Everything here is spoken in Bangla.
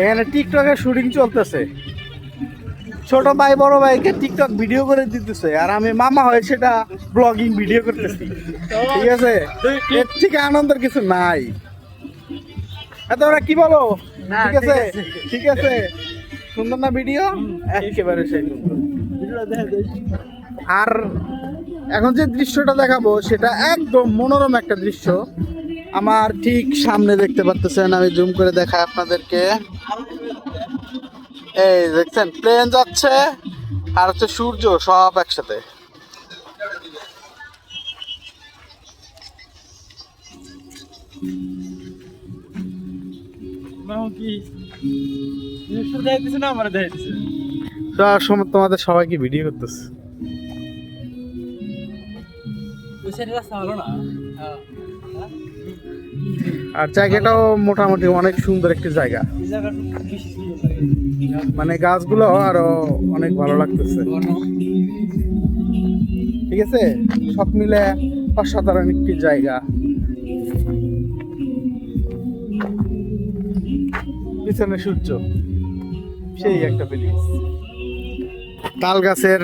এখানে টিকটকের শুটিং চলতেছে। ছোট ভাই বড় ভাইকে টিকটক ভিডিও করে দিতেছে, আর আমি মামা হয়ে সেটা ব্লগিং ভিডিও করতেছি। ঠিক আছে, এর থেকে আনন্দের কিছু নাই। তোমরা কি বলো? ঠিক আছে, ঠিক আছে, সুন্দর না ভিডিও? একেবারে সেই সুন্দর। আর এখন যে দৃশ্যটা দেখাবো সেটা একদম মনোরম একটা দৃশ্য। আমার ঠিক সামনে দেখতে পাচ্ছেন, আমি জুম করে দেখাই আপনাদেরকে। এই দেখছেন, প্লেন যাচ্ছে আর হচ্ছে সূর্য, সব একসাথে। তোমাদের সবাইকে ভিডিও করতেছে। আর জায়গাটাও মোটামুটি অনেক সুন্দর একটি জায়গা, মানে গাছগুলো আরো অনেক ভালো লাগতেছে। ঠিক আছে, সব মিলে অসাধারণ একটি জায়গা। পিছনে সূর্য, সেই একটা ফিলিংস। তাল গাছের